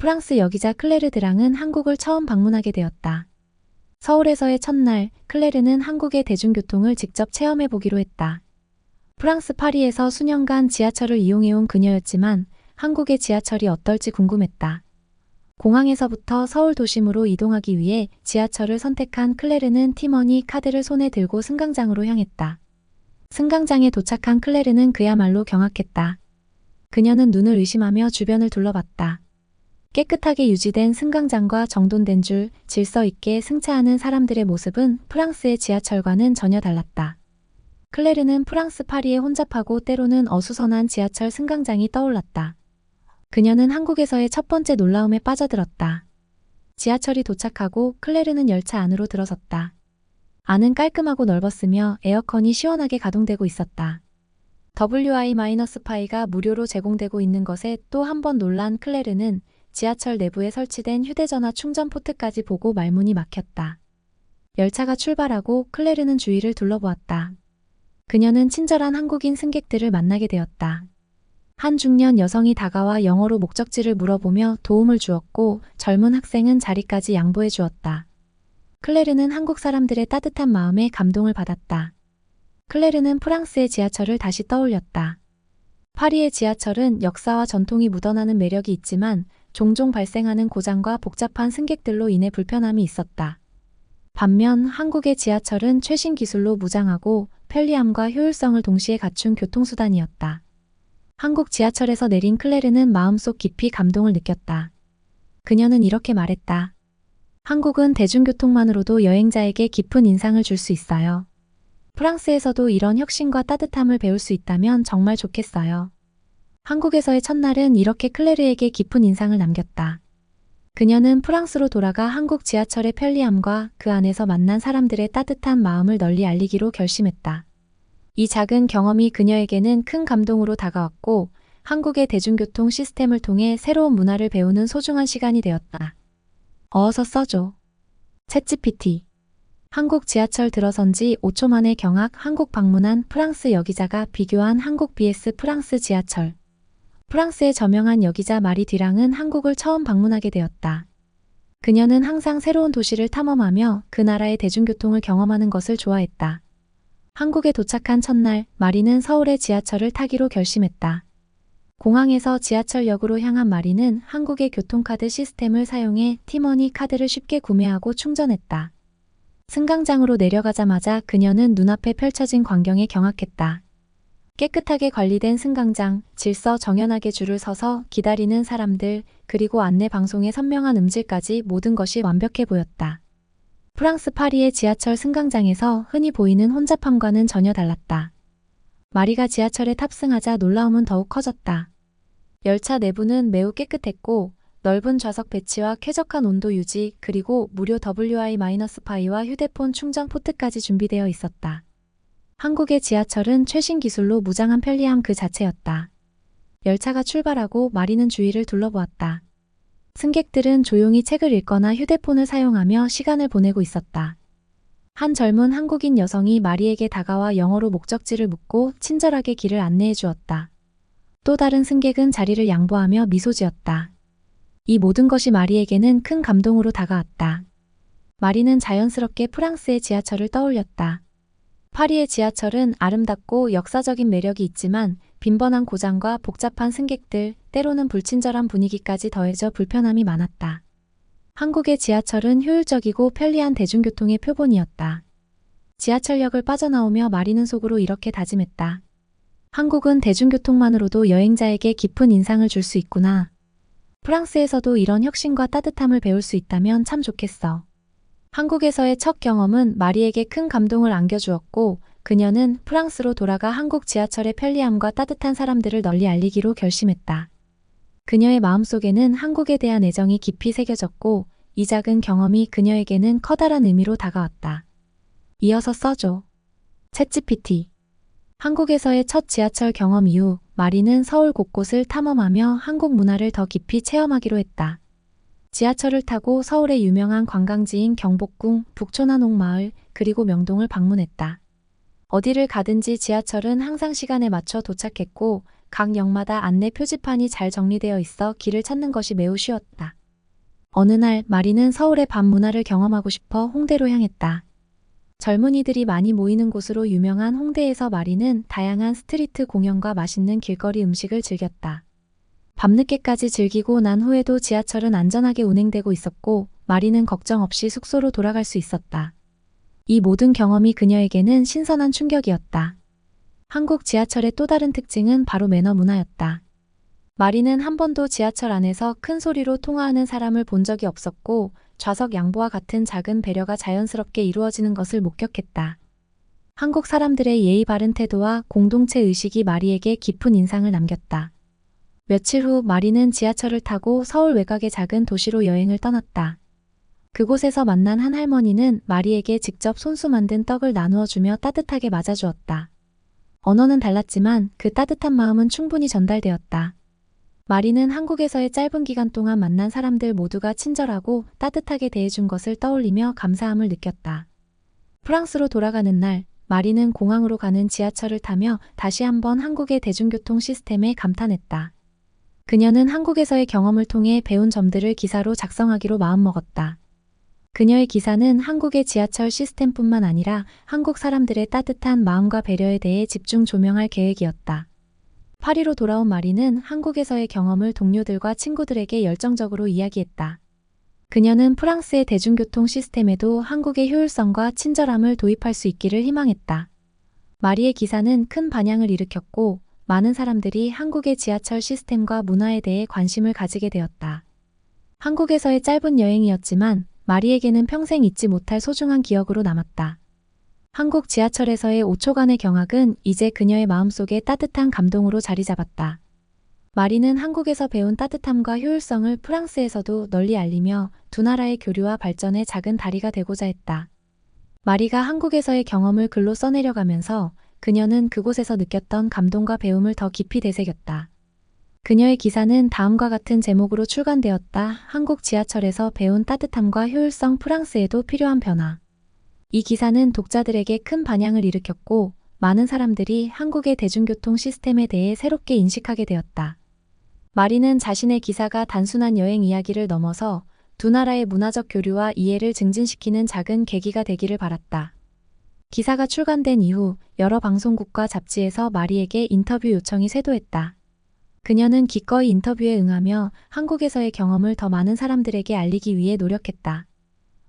프랑스 여기자 클레르 드랑은 한국을 처음 방문하게 되었다. 서울에서의 첫날, 클레르는 한국의 대중교통을 직접 체험해 보기로 했다. 프랑스 파리에서 수년간 지하철을 이용해온 그녀였지만 한국의 지하철이 어떨지 궁금했다. 공항에서부터 서울 도심으로 이동하기 위해 지하철을 선택한 클레르는 티머니 카드를 손에 들고 승강장으로 향했다. 승강장에 도착한 클레르는 그야말로 경악했다. 그녀는 눈을 의심하며 주변을 둘러봤다. 깨끗하게 유지된 승강장과 정돈된 줄, 질서 있게 승차하는 사람들의 모습은 프랑스의 지하철과는 전혀 달랐다. 클레르는 프랑스 파리의 혼잡하고 때로는 어수선한 지하철 승강장이 떠올랐다. 그녀는 한국에서의 첫 번째 놀라움에 빠져들었다. 지하철이 도착하고 클레르는 열차 안으로 들어섰다. 안은 깔끔하고 넓었으며 에어컨이 시원하게 가동되고 있었다. WI-파이가 무료로 제공되고 있는 것에 또 한 번 놀란 클레르는 지하철 내부에 설치된 휴대전화 충전 포트까지 보고 말문이 막혔다. 열차가 출발하고 클레르는 주위를 둘러보았다. 그녀는 친절한 한국인 승객들을 만나게 되었다. 한 중년 여성이 다가와 영어로 목적지를 물어보며 도움을 주었고 젊은 학생은 자리까지 양보해 주었다. 클레르는 한국 사람들의 따뜻한 마음에 감동을 받았다. 클레르는 프랑스의 지하철을 다시 떠올렸다. 파리의 지하철은 역사와 전통이 묻어나는 매력이 있지만 종종 발생하는 고장과 복잡한 승객들로 인해 불편함이 있었다. 반면 한국의 지하철은 최신 기술로 무장하고 편리함과 효율성을 동시에 갖춘 교통수단이었다. 한국 지하철에서 내린 클레르는 마음속 깊이 감동을 느꼈다. 그녀는 이렇게 말했다. 한국은 대중교통만으로도 여행자에게 깊은 인상을 줄 수 있어요. 프랑스에서도 이런 혁신과 따뜻함을 배울 수 있다면 정말 좋겠어요. 한국에서의 첫날은 이렇게 클레르에게 깊은 인상을 남겼다. 그녀는 프랑스로 돌아가 한국 지하철의 편리함과 그 안에서 만난 사람들의 따뜻한 마음을 널리 알리기로 결심했다. 이 작은 경험이 그녀에게는 큰 감동으로 다가왔고 한국의 대중교통 시스템을 통해 새로운 문화를 배우는 소중한 시간이 되었다. 어어서 써줘. 챗GPT. 한국 지하철 들어선 지 5초 만에 경악. 한국 방문한 프랑스 여기자가 비교한 한국 vs 프랑스 지하철. 프랑스의 저명한 여기자 마리 듀랑은 한국을 처음 방문하게 되었다. 그녀는 항상 새로운 도시를 탐험하며 그 나라의 대중교통을 경험하는 것을 좋아했다. 한국에 도착한 첫날, 마리는 서울의 지하철을 타기로 결심했다. 공항에서 지하철역으로 향한 마리는 한국의 교통카드 시스템을 사용해 티머니 카드를 쉽게 구매하고 충전했다. 승강장으로 내려가자마자 그녀는 눈앞에 펼쳐진 광경에 경악했다. 깨끗하게 관리된 승강장, 질서 정연하게 줄을 서서 기다리는 사람들, 그리고 안내 방송의 선명한 음질까지 모든 것이 완벽해 보였다. 프랑스 파리의 지하철 승강장에서 흔히 보이는 혼잡함과는 전혀 달랐다. 마리가 지하철에 탑승하자 놀라움은 더욱 커졌다. 열차 내부는 매우 깨끗했고 넓은 좌석 배치와 쾌적한 온도 유지, 그리고 무료 WI-파이와 휴대폰 충전 포트까지 준비되어 있었다. 한국의 지하철은 최신 기술로 무장한 편리함 그 자체였다. 열차가 출발하고 마리는 주위를 둘러보았다. 승객들은 조용히 책을 읽거나 휴대폰을 사용하며 시간을 보내고 있었다. 한 젊은 한국인 여성이 마리에게 다가와 영어로 목적지를 묻고 친절하게 길을 안내해 주었다. 또 다른 승객은 자리를 양보하며 미소 지었다. 이 모든 것이 마리에게는 큰 감동으로 다가왔다. 마리는 자연스럽게 프랑스의 지하철을 떠올렸다. 파리의 지하철은 아름답고 역사적인 매력이 있지만 빈번한 고장과 복잡한 승객들, 때로는 불친절한 분위기까지 더해져 불편함이 많았다. 한국의 지하철은 효율적이고 편리한 대중교통의 표본이었다. 지하철역을 빠져나오며 마리는 속으로 이렇게 다짐했다. 한국은 대중교통만으로도 여행자에게 깊은 인상을 줄 수 있구나. 프랑스에서도 이런 혁신과 따뜻함을 배울 수 있다면 참 좋겠어. 한국에서의 첫 경험은 마리에게 큰 감동을 안겨주었고 그녀는 프랑스로 돌아가 한국 지하철의 편리함과 따뜻한 사람들을 널리 알리기로 결심했다. 그녀의 마음속에는 한국에 대한 애정이 깊이 새겨졌고 이 작은 경험이 그녀에게는 커다란 의미로 다가왔다. 이어서 써줘. 챗GPT. 한국에서의 첫 지하철 경험 이후 마리는 서울 곳곳을 탐험하며 한국 문화를 더 깊이 체험하기로 했다. 지하철을 타고 서울의 유명한 관광지인 경복궁, 북촌한옥마을, 그리고 명동을 방문했다. 어디를 가든지 지하철은 항상 시간에 맞춰 도착했고 각 역마다 안내 표지판이 잘 정리되어 있어 길을 찾는 것이 매우 쉬웠다. 어느 날 마리는 서울의 밤 문화를 경험하고 싶어 홍대로 향했다. 젊은이들이 많이 모이는 곳으로 유명한 홍대에서 마리는 다양한 스트리트 공연과 맛있는 길거리 음식을 즐겼다. 밤늦게까지 즐기고 난 후에도 지하철은 안전하게 운행되고 있었고 마리는 걱정 없이 숙소로 돌아갈 수 있었다. 이 모든 경험이 그녀에게는 신선한 충격이었다. 한국 지하철의 또 다른 특징은 바로 매너 문화였다. 마리는 한 번도 지하철 안에서 큰 소리로 통화하는 사람을 본 적이 없었고 좌석 양보와 같은 작은 배려가 자연스럽게 이루어지는 것을 목격했다. 한국 사람들의 예의 바른 태도와 공동체 의식이 마리에게 깊은 인상을 남겼다. 며칠 후 마리는 지하철을 타고 서울 외곽의 작은 도시로 여행을 떠났다. 그곳에서 만난 한 할머니는 마리에게 직접 손수 만든 떡을 나누어 주며 따뜻하게 맞아주었다. 언어는 달랐지만 그 따뜻한 마음은 충분히 전달되었다. 마리는 한국에서의 짧은 기간 동안 만난 사람들 모두가 친절하고 따뜻하게 대해준 것을 떠올리며 감사함을 느꼈다. 프랑스로 돌아가는 날, 마리는 공항으로 가는 지하철을 타며 다시 한번 한국의 대중교통 시스템에 감탄했다. 그녀는 한국에서의 경험을 통해 배운 점들을 기사로 작성하기로 마음먹었다. 그녀의 기사는 한국의 지하철 시스템뿐만 아니라 한국 사람들의 따뜻한 마음과 배려에 대해 집중 조명할 계획이었다. 파리로 돌아온 마리는 한국에서의 경험을 동료들과 친구들에게 열정적으로 이야기했다. 그녀는 프랑스의 대중교통 시스템에도 한국의 효율성과 친절함을 도입할 수 있기를 희망했다. 마리의 기사는 큰 반향을 일으켰고 많은 사람들이 한국의 지하철 시스템과 문화에 대해 관심을 가지게 되었다. 한국에서의 짧은 여행이었지만 마리에게는 평생 잊지 못할 소중한 기억으로 남았다. 한국 지하철에서의 5초간의 경악은 이제 그녀의 마음속에 따뜻한 감동으로 자리 잡았다. 마리는 한국에서 배운 따뜻함과 효율성을 프랑스에서도 널리 알리며 두 나라의 교류와 발전의 작은 다리가 되고자 했다. 마리가 한국에서의 경험을 글로 써내려가면서 그녀는 그곳에서 느꼈던 감동과 배움을 더 깊이 되새겼다. 그녀의 기사는 다음과 같은 제목으로 출간되었다. 한국 지하철에서 배운 따뜻함과 효율성, 프랑스에도 필요한 변화. 이 기사는 독자들에게 큰 반향을 일으켰고 많은 사람들이 한국의 대중교통 시스템에 대해 새롭게 인식하게 되었다. 마리는 자신의 기사가 단순한 여행 이야기를 넘어서 두 나라의 문화적 교류와 이해를 증진시키는 작은 계기가 되기를 바랐다. 기사가 출간된 이후 여러 방송국과 잡지에서 마리에게 인터뷰 요청이 쇄도했다. 그녀는 기꺼이 인터뷰에 응하며 한국에서의 경험을 더 많은 사람들에게 알리기 위해 노력했다.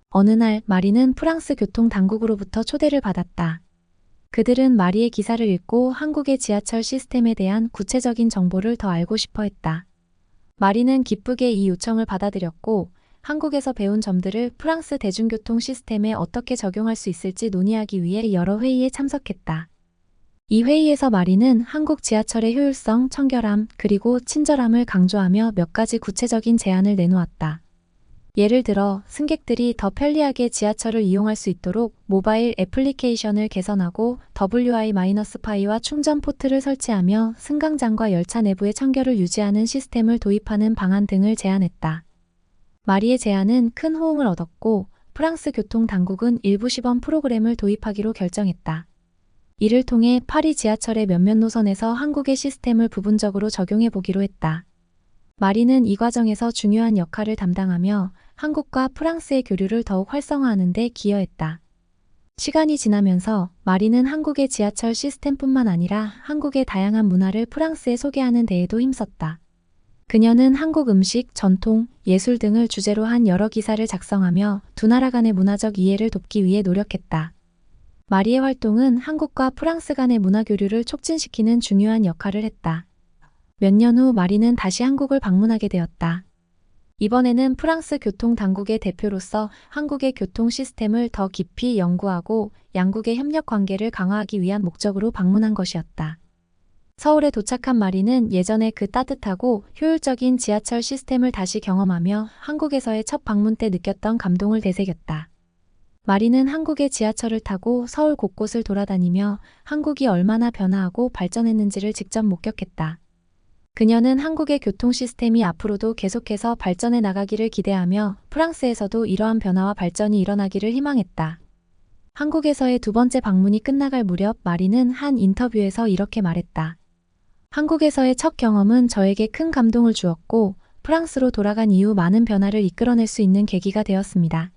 어느 날 마리는 프랑스 교통 당국으로부터 초대를 받았다. 그들은 마리의 기사를 읽고 한국의 지하철 시스템에 대한 구체적인 정보를 더 알고 싶어 했다. 마리는 기쁘게 이 요청을 받아들였고 한국에서 배운 점들을 프랑스 대중교통 시스템에 어떻게 적용할 수 있을지 논의하기 위해 여러 회의에 참석했다. 이 회의에서 마리는 한국 지하철의 효율성, 청결함, 그리고 친절함을 강조하며 몇 가지 구체적인 제안을 내놓았다. 예를 들어 승객들이 더 편리하게 지하철을 이용할 수 있도록 모바일 애플리케이션을 개선하고 WI-5와 충전 포트를 설치하며 승강장과 열차 내부의 청결을 유지하는 시스템을 도입하는 방안 등을 제안했다. 마리의 제안은 큰 호응을 얻었고 프랑스 교통 당국은 일부 시범 프로그램을 도입하기로 결정했다. 이를 통해 파리 지하철의 몇몇 노선에서 한국의 시스템을 부분적으로 적용해 보기로 했다. 마리는 이 과정에서 중요한 역할을 담당하며 한국과 프랑스의 교류를 더욱 활성화하는 데 기여했다. 시간이 지나면서 마리는 한국의 지하철 시스템뿐만 아니라 한국의 다양한 문화를 프랑스에 소개하는 데에도 힘썼다. 그녀는 한국 음식, 전통, 예술 등을 주제로 한 여러 기사를 작성하며 두 나라 간의 문화적 이해를 돕기 위해 노력했다. 마리의 활동은 한국과 프랑스 간의 문화 교류를 촉진시키는 중요한 역할을 했다. 몇 년 후 마리는 다시 한국을 방문하게 되었다. 이번에는 프랑스 교통 당국의 대표로서 한국의 교통 시스템을 더 깊이 연구하고 양국의 협력 관계를 강화하기 위한 목적으로 방문한 것이었다. 서울에 도착한 마리는 예전의 그 따뜻하고 효율적인 지하철 시스템을 다시 경험하며 한국에서의 첫 방문 때 느꼈던 감동을 되새겼다. 마리는 한국의 지하철을 타고 서울 곳곳을 돌아다니며 한국이 얼마나 변화하고 발전했는지를 직접 목격했다. 그녀는 한국의 교통 시스템이 앞으로도 계속해서 발전해 나가기를 기대하며 프랑스에서도 이러한 변화와 발전이 일어나기를 희망했다. 한국에서의 두 번째 방문이 끝나갈 무렵 마리는 한 인터뷰에서 이렇게 말했다. 한국에서의 첫 경험은 저에게 큰 감동을 주었고 프랑스로 돌아간 이후 많은 변화를 이끌어낼 수 있는 계기가 되었습니다.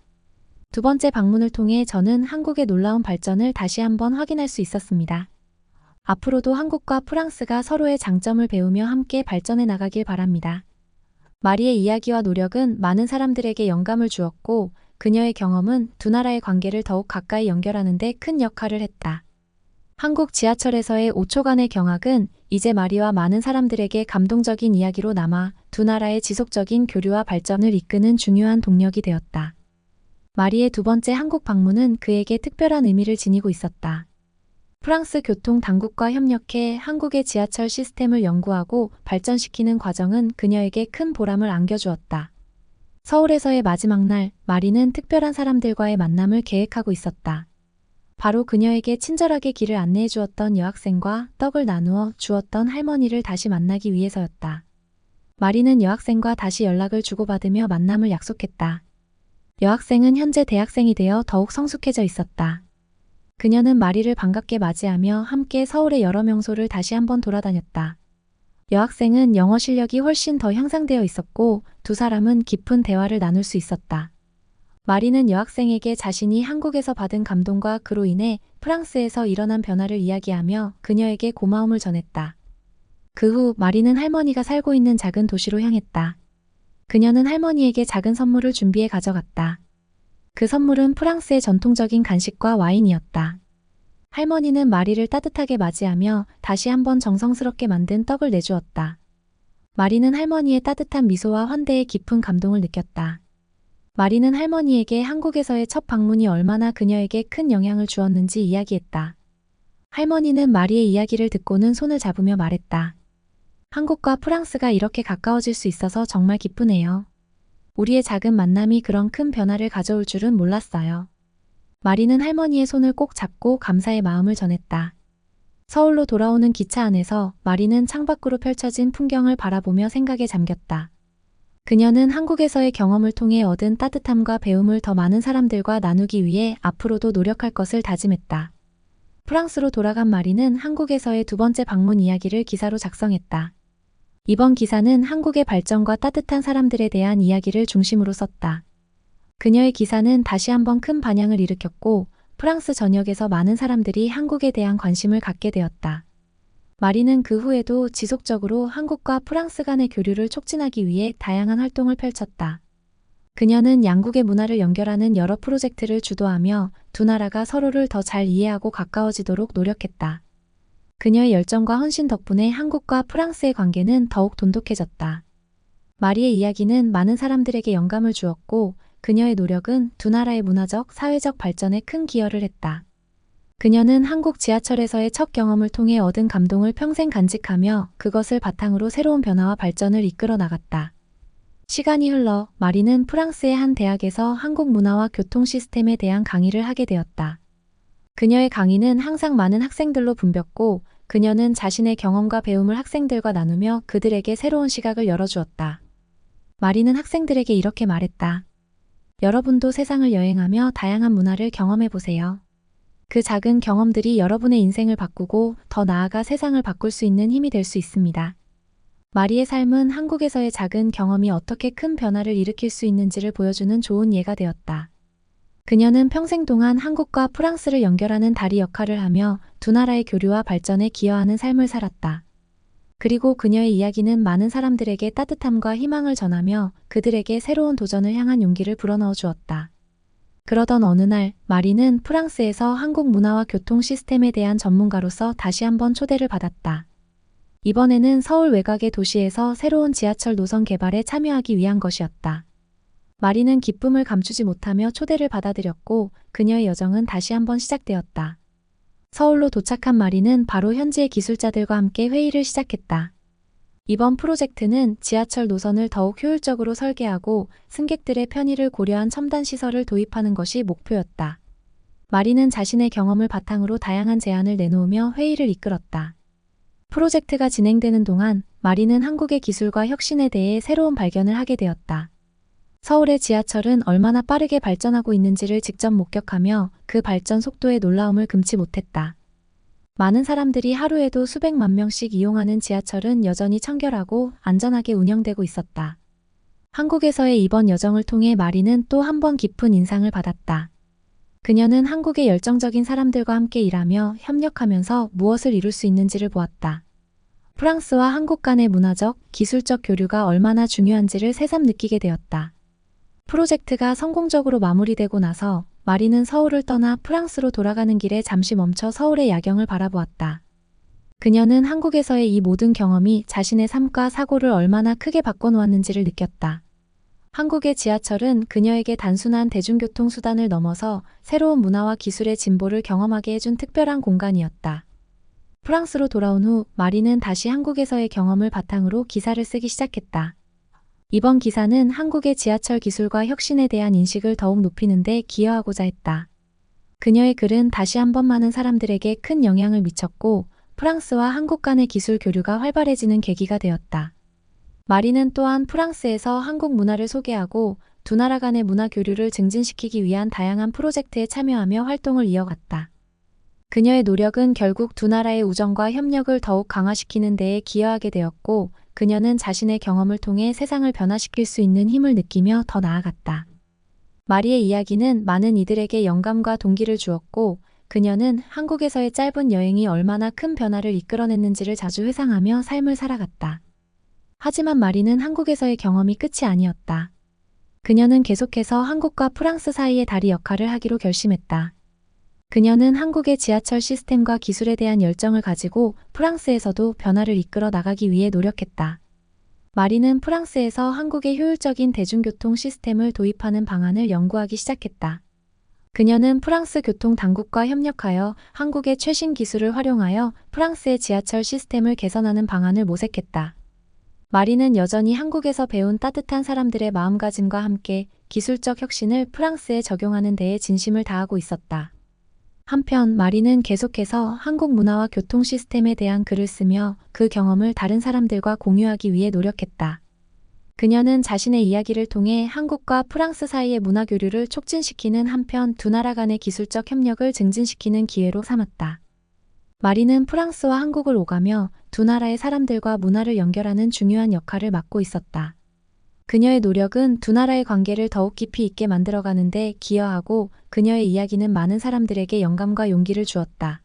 두 번째 방문을 통해 저는 한국의 놀라운 발전을 다시 한번 확인할 수 있었습니다. 앞으로도 한국과 프랑스가 서로의 장점을 배우며 함께 발전해 나가길 바랍니다. 마리의 이야기와 노력은 많은 사람들에게 영감을 주었고 그녀의 경험은 두 나라의 관계를 더욱 가까이 연결하는 데 큰 역할을 했다. 한국 지하철에서의 5초간의 경악은 이제 마리와 많은 사람들에게 감동적인 이야기로 남아 두 나라의 지속적인 교류와 발전을 이끄는 중요한 동력이 되었다. 마리의 두 번째 한국 방문은 그에게 특별한 의미를 지니고 있었다. 프랑스 교통 당국과 협력해 한국의 지하철 시스템을 연구하고 발전시키는 과정은 그녀에게 큰 보람을 안겨주었다. 서울에서의 마지막 날, 마리는 특별한 사람들과의 만남을 계획하고 있었다. 바로 그녀에게 친절하게 길을 안내해 주었던 여학생과 떡을 나누어 주었던 할머니를 다시 만나기 위해서였다. 마리는 여학생과 다시 연락을 주고받으며 만남을 약속했다. 여학생은 현재 대학생이 되어 더욱 성숙해져 있었다. 그녀는 마리를 반갑게 맞이하며 함께 서울의 여러 명소를 다시 한번 돌아다녔다. 여학생은 영어 실력이 훨씬 더 향상되어 있었고 두 사람은 깊은 대화를 나눌 수 있었다. 마리는 여학생에게 자신이 한국에서 받은 감동과 그로 인해 프랑스에서 일어난 변화를 이야기하며 그녀에게 고마움을 전했다. 그 후 마리는 할머니가 살고 있는 작은 도시로 향했다. 그녀는 할머니에게 작은 선물을 준비해 가져갔다. 그 선물은 프랑스의 전통적인 간식과 와인이었다. 할머니는 마리를 따뜻하게 맞이하며 다시 한번 정성스럽게 만든 떡을 내주었다. 마리는 할머니의 따뜻한 미소와 환대에 깊은 감동을 느꼈다. 마리는 할머니에게 한국에서의 첫 방문이 얼마나 그녀에게 큰 영향을 주었는지 이야기했다. 할머니는 마리의 이야기를 듣고는 손을 잡으며 말했다. 한국과 프랑스가 이렇게 가까워질 수 있어서 정말 기쁘네요. 우리의 작은 만남이 그런 큰 변화를 가져올 줄은 몰랐어요. 마리는 할머니의 손을 꼭 잡고 감사의 마음을 전했다. 서울로 돌아오는 기차 안에서 마리는 창밖으로 펼쳐진 풍경을 바라보며 생각에 잠겼다. 그녀는 한국에서의 경험을 통해 얻은 따뜻함과 배움을 더 많은 사람들과 나누기 위해 앞으로도 노력할 것을 다짐했다. 프랑스로 돌아간 마리는 한국에서의 두 번째 방문 이야기를 기사로 작성했다. 이번 기사는 한국의 발전과 따뜻한 사람들에 대한 이야기를 중심으로 썼다. 그녀의 기사는 다시 한번 큰 반향을 일으켰고 프랑스 전역에서 많은 사람들이 한국에 대한 관심을 갖게 되었다. 마리는 그 후에도 지속적으로 한국과 프랑스 간의 교류를 촉진하기 위해 다양한 활동을 펼쳤다. 그녀는 양국의 문화를 연결하는 여러 프로젝트를 주도하며 두 나라가 서로를 더 잘 이해하고 가까워지도록 노력했다. 그녀의 열정과 헌신 덕분에 한국과 프랑스의 관계는 더욱 돈독해졌다. 마리의 이야기는 많은 사람들에게 영감을 주었고 그녀의 노력은 두 나라의 문화적, 사회적 발전에 큰 기여를 했다. 그녀는 한국 지하철에서의 첫 경험을 통해 얻은 감동을 평생 간직하며 그것을 바탕으로 새로운 변화와 발전을 이끌어 나갔다. 시간이 흘러 마리는 프랑스의 한 대학에서 한국 문화와 교통 시스템에 대한 강의를 하게 되었다. 그녀의 강의는 항상 많은 학생들로 붐볐고 그녀는 자신의 경험과 배움을 학생들과 나누며 그들에게 새로운 시각을 열어주었다. 마리는 학생들에게 이렇게 말했다. 여러분도 세상을 여행하며 다양한 문화를 경험해보세요. 그 작은 경험들이 여러분의 인생을 바꾸고 더 나아가 세상을 바꿀 수 있는 힘이 될 수 있습니다. 마리의 삶은 한국에서의 작은 경험이 어떻게 큰 변화를 일으킬 수 있는지를 보여주는 좋은 예가 되었다. 그녀는 평생 동안 한국과 프랑스를 연결하는 다리 역할을 하며 두 나라의 교류와 발전에 기여하는 삶을 살았다. 그리고 그녀의 이야기는 많은 사람들에게 따뜻함과 희망을 전하며 그들에게 새로운 도전을 향한 용기를 불어넣어 주었다. 그러던 어느 날 마리는 프랑스에서 한국 문화와 교통 시스템에 대한 전문가로서 다시 한번 초대를 받았다. 이번에는 서울 외곽의 도시에서 새로운 지하철 노선 개발에 참여하기 위한 것이었다. 마리는 기쁨을 감추지 못하며 초대를 받아들였고 그녀의 여정은 다시 한번 시작되었다. 서울로 도착한 마리는 바로 현지의 기술자들과 함께 회의를 시작했다. 이번 프로젝트는 지하철 노선을 더욱 효율적으로 설계하고 승객들의 편의를 고려한 첨단 시설을 도입하는 것이 목표였다. 마리는 자신의 경험을 바탕으로 다양한 제안을 내놓으며 회의를 이끌었다. 프로젝트가 진행되는 동안 마리는 한국의 기술과 혁신에 대해 새로운 발견을 하게 되었다. 서울의 지하철은 얼마나 빠르게 발전하고 있는지를 직접 목격하며 그 발전 속도의 놀라움을 금치 못했다. 많은 사람들이 하루에도 수백만 명씩 이용하는 지하철은 여전히 청결하고 안전하게 운영되고 있었다. 한국에서의 이번 여정을 통해 마리는 또 한 번 깊은 인상을 받았다. 그녀는 한국의 열정적인 사람들과 함께 일하며 협력하면서 무엇을 이룰 수 있는지를 보았다. 프랑스와 한국 간의 문화적, 기술적 교류가 얼마나 중요한지를 새삼 느끼게 되었다. 프로젝트가 성공적으로 마무리되고 나서 마리는 서울을 떠나 프랑스로 돌아가는 길에 잠시 멈춰 서울의 야경을 바라보았다. 그녀는 한국에서의 이 모든 경험이 자신의 삶과 사고를 얼마나 크게 바꿔놓았는지를 느꼈다. 한국의 지하철은 그녀에게 단순한 대중교통 수단을 넘어서 새로운 문화와 기술의 진보를 경험하게 해준 특별한 공간이었다. 프랑스로 돌아온 후 마리는 다시 한국에서의 경험을 바탕으로 기사를 쓰기 시작했다. 이번 기사는 한국의 지하철 기술과 혁신에 대한 인식을 더욱 높이는 데 기여하고자 했다. 그녀의 글은 다시 한번 많은 사람들에게 큰 영향을 미쳤고 프랑스와 한국 간의 기술 교류가 활발해지는 계기가 되었다. 마리는 또한 프랑스에서 한국 문화를 소개하고 두 나라 간의 문화 교류를 증진시키기 위한 다양한 프로젝트에 참여하며 활동을 이어갔다. 그녀의 노력은 결국 두 나라의 우정과 협력을 더욱 강화시키는 데에 기여하게 되었고 그녀는 자신의 경험을 통해 세상을 변화시킬 수 있는 힘을 느끼며 더 나아갔다. 마리의 이야기는 많은 이들에게 영감과 동기를 주었고 그녀는 한국에서의 짧은 여행이 얼마나 큰 변화를 이끌어냈는지를 자주 회상하며 삶을 살아갔다. 하지만 마리는 한국에서의 경험이 끝이 아니었다. 그녀는 계속해서 한국과 프랑스 사이의 다리 역할을 하기로 결심했다. 그녀는 한국의 지하철 시스템과 기술에 대한 열정을 가지고 프랑스에서도 변화를 이끌어 나가기 위해 노력했다. 마리는 프랑스에서 한국의 효율적인 대중교통 시스템을 도입하는 방안을 연구하기 시작했다. 그녀는 프랑스 교통 당국과 협력하여 한국의 최신 기술을 활용하여 프랑스의 지하철 시스템을 개선하는 방안을 모색했다. 마리는 여전히 한국에서 배운 따뜻한 사람들의 마음가짐과 함께 기술적 혁신을 프랑스에 적용하는 데에 진심을 다하고 있었다. 한편 마리는 계속해서 한국 문화와 교통 시스템에 대한 글을 쓰며 그 경험을 다른 사람들과 공유하기 위해 노력했다. 그녀는 자신의 이야기를 통해 한국과 프랑스 사이의 문화 교류를 촉진시키는 한편 두 나라 간의 기술적 협력을 증진시키는 기회로 삼았다. 마리는 프랑스와 한국을 오가며 두 나라의 사람들과 문화를 연결하는 중요한 역할을 맡고 있었다. 그녀의 노력은 두 나라의 관계를 더욱 깊이 있게 만들어가는 데 기여하고 그녀의 이야기는 많은 사람들에게 영감과 용기를 주었다.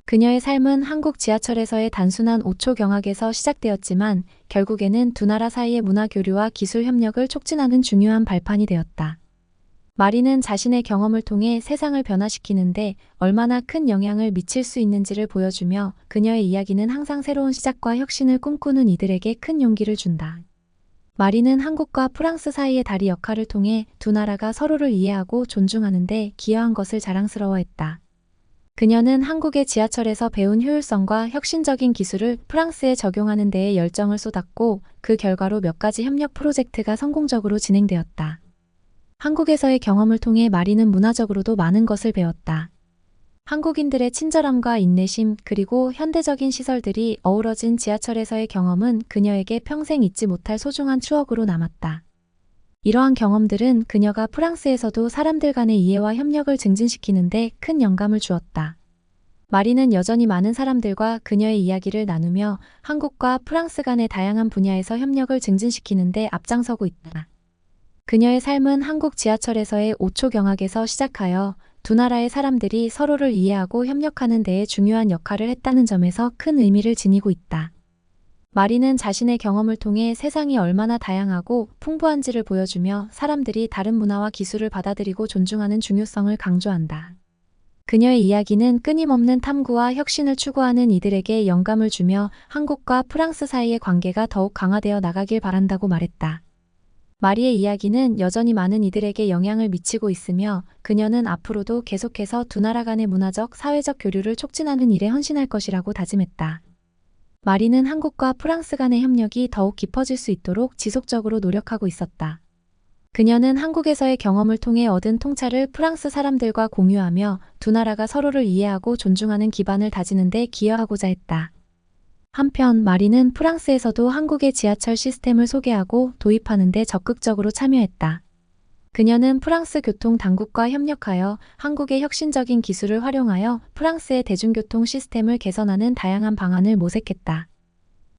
그녀의 삶은 한국 지하철에서의 단순한 5초 경악에서 시작되었지만 결국에는 두 나라 사이의 문화 교류와 기술 협력을 촉진하는 중요한 발판이 되었다. 마리는 자신의 경험을 통해 세상을 변화시키는데 얼마나 큰 영향을 미칠 수 있는지를 보여주며 그녀의 이야기는 항상 새로운 시작과 혁신을 꿈꾸는 이들에게 큰 용기를 준다. 마리는 한국과 프랑스 사이의 다리 역할을 통해 두 나라가 서로를 이해하고 존중하는 데 기여한 것을 자랑스러워했다. 그녀는 한국의 지하철에서 배운 효율성과 혁신적인 기술을 프랑스에 적용하는 데에 열정을 쏟았고 그 결과로 몇 가지 협력 프로젝트가 성공적으로 진행되었다. 한국에서의 경험을 통해 마리는 문화적으로도 많은 것을 배웠다. 한국인들의 친절함과 인내심 그리고 현대적인 시설들이 어우러진 지하철에서의 경험은 그녀에게 평생 잊지 못할 소중한 추억으로 남았다. 이러한 경험들은 그녀가 프랑스에서도 사람들 간의 이해와 협력을 증진시키는 데 큰 영감을 주었다. 마리는 여전히 많은 사람들과 그녀의 이야기를 나누며 한국과 프랑스 간의 다양한 분야에서 협력을 증진시키는 데 앞장서고 있다. 그녀의 삶은 한국 지하철에서의 5초 경악에서 시작하여 두 나라의 사람들이 서로를 이해하고 협력하는 데에 중요한 역할을 했다는 점에서 큰 의미를 지니고 있다. 마리는 자신의 경험을 통해 세상이 얼마나 다양하고 풍부한지를 보여주며 사람들이 다른 문화와 기술을 받아들이고 존중하는 중요성을 강조한다. 그녀의 이야기는 끊임없는 탐구와 혁신을 추구하는 이들에게 영감을 주며 한국과 프랑스 사이의 관계가 더욱 강화되어 나가길 바란다고 말했다. 마리의 이야기는 여전히 많은 이들에게 영향을 미치고 있으며 그녀는 앞으로도 계속해서 두 나라 간의 문화적, 사회적 교류를 촉진하는 일에 헌신할 것이라고 다짐했다. 마리는 한국과 프랑스 간의 협력이 더욱 깊어질 수 있도록 지속적으로 노력하고 있었다. 그녀는 한국에서의 경험을 통해 얻은 통찰을 프랑스 사람들과 공유하며 두 나라가 서로를 이해하고 존중하는 기반을 다지는 데 기여하고자 했다. 한편 마리는 프랑스에서도 한국의 지하철 시스템을 소개하고 도입하는 데 적극적으로 참여했다. 그녀는 프랑스 교통 당국과 협력하여 한국의 혁신적인 기술을 활용하여 프랑스의 대중교통 시스템을 개선하는 다양한 방안을 모색했다.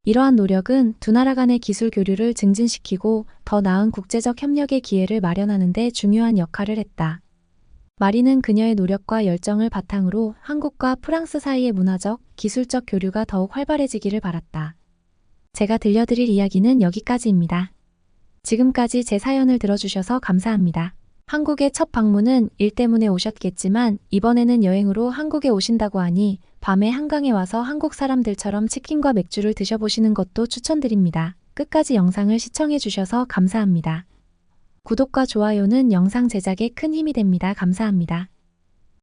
이러한 노력은 두 나라 간의 기술 교류를 증진시키고 더 나은 국제적 협력의 기회를 마련하는 데 중요한 역할을 했다. 마리는 그녀의 노력과 열정을 바탕으로 한국과 프랑스 사이의 문화적, 기술적 교류가 더욱 활발해지기를 바랐다. 제가 들려드릴 이야기는 여기까지입니다. 지금까지 제 사연을 들어주셔서 감사합니다. 한국의 첫 방문은 일 때문에 오셨겠지만 이번에는 여행으로 한국에 오신다고 하니 밤에 한강에 와서 한국 사람들처럼 치킨과 맥주를 드셔보시는 것도 추천드립니다. 끝까지 영상을 시청해주셔서 감사합니다. 구독과 좋아요는 영상 제작에 큰 힘이 됩니다. 감사합니다.